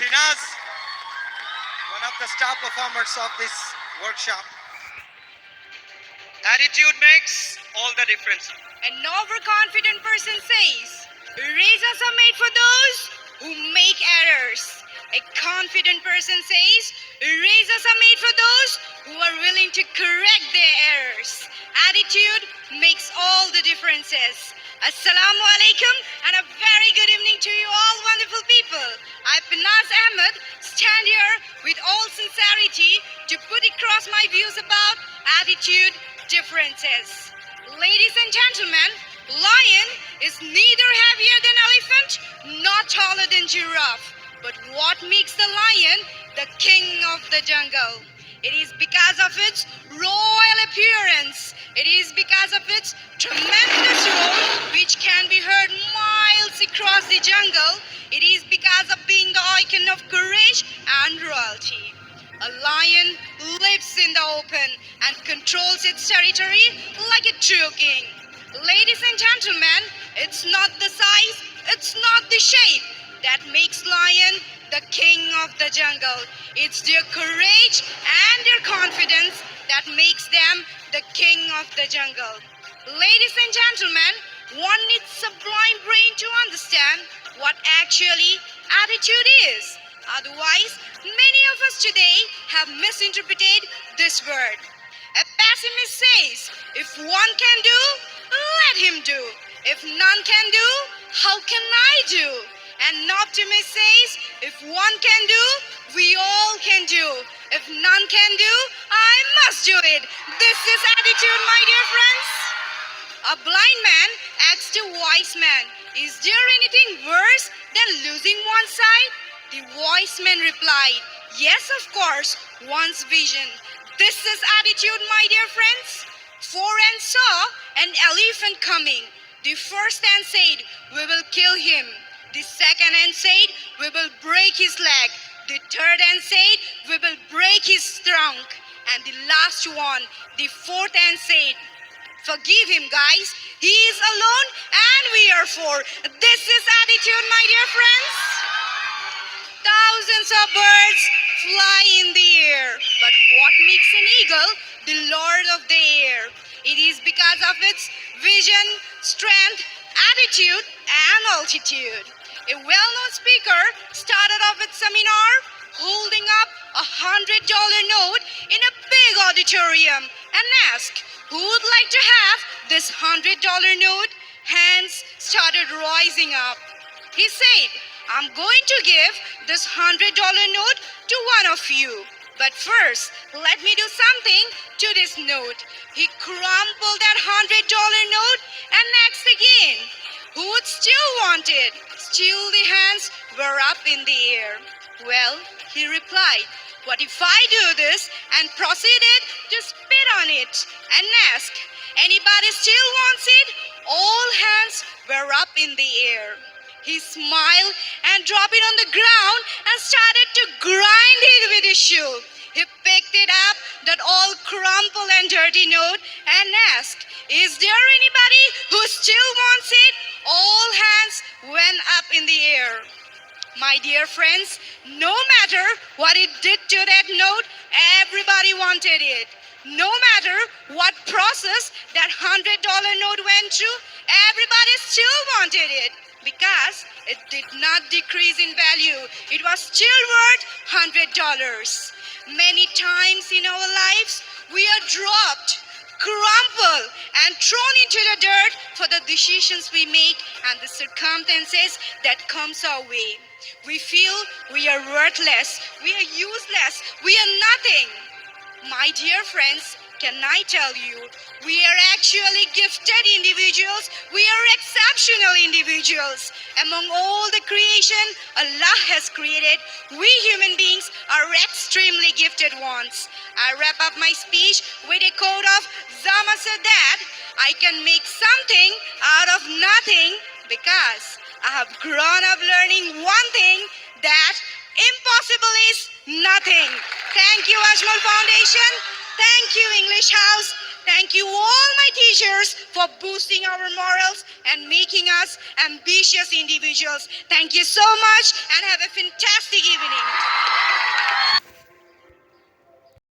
Srinaz, one of the star performers of this workshop. Attitude makes all the difference. An overconfident person says, razors are made for those who make errors. A confident person says, razors are made for those who are willing to correct their errors. Attitude makes all the differences. Assalamu alaikum and a very good evening to you all wonderful people. I, 𝕤𝕒𝕒𝕖𝕤, stand here with all sincerity to put across my views about attitude differences. Ladies and gentlemen, lion is neither heavier than elephant nor taller than giraffe. But what makes the lion the king of the jungle? It is because of its royal appearance. It is because of its tremendous roar, which can be heard miles across the jungle. It is because of being the icon of courage and royalty. A lion lives in the open and controls its territory like a true king. Ladies and gentlemen, it's not the size, it's not the shape that makes lion the king of the jungle. It's their courage and their confidence that makes them the king of the jungle. Ladies and gentlemen, one needs sublime brain to understand what actually attitude is. Otherwise, many of us today have misinterpreted this word. A pessimist says, if one can do, let him do. If none can do, how can I do? An optimist says, if one can do, we all can do. If none can do, I must do it. This is attitude, my dear friends. A blind man asked a wise man, is there anything worse than losing one's sight? The wise man replied, yes, of course, one's vision. This is attitude, my dear friends. Four ants saw an elephant coming. The first ant said, we will kill him. The second ant said, we will break his leg. The third ant said, we will break his trunk. And the last one, the fourth ant said, forgive him, guys. He is alone and we are four. This is attitude, my dear friends. Thousands of birds fly in the air. But what makes an eagle the lord of the air? It is because of its vision, strength, attitude, and altitude. A well-known speaker started off at seminar holding up $100 note in a big auditorium and asked, who would like to have this $100 note? Hands started rising up. He said, I'm going to give this $100 note to one of you. But first, let me do something to this note. He crumpled that $100 note and asked again, who would still want it? Still the hands were up in the air. Well, he replied, what if I do this and proceeded to spit on it and ask, anybody still wants it? All hands were up in the air. He smiled and dropped it on the ground and started to grind it with his shoe. He picked it up, that all crumpled and dirty note, and asked, is there anybody who still wants it? All hands went up in the air. My dear friends, no matter what it did to that note, everybody wanted it. No matter what process that $100 note went through, everybody still wanted it. Because it did not decrease in value. It was still worth $100. Many times in our lives, we are dropped, crumpled, and thrown into the dirt for the decisions we make and the circumstances that comes our way. We feel we are worthless, we are useless, we are nothing. My dear friends, can I tell you, we are actually gifted individuals. We are exceptional individuals. Among all the creation Allah has created, we human beings are extremely gifted ones. I wrap up my speech with a quote of Zama said that I can make something out of nothing because I have grown up learning one thing, that impossible is nothing. Thank you, Ajmal Foundation. Thank you, English House. Thank you all my teachers for boosting our morals and making us ambitious individuals. Thank you so much and have a fantastic evening.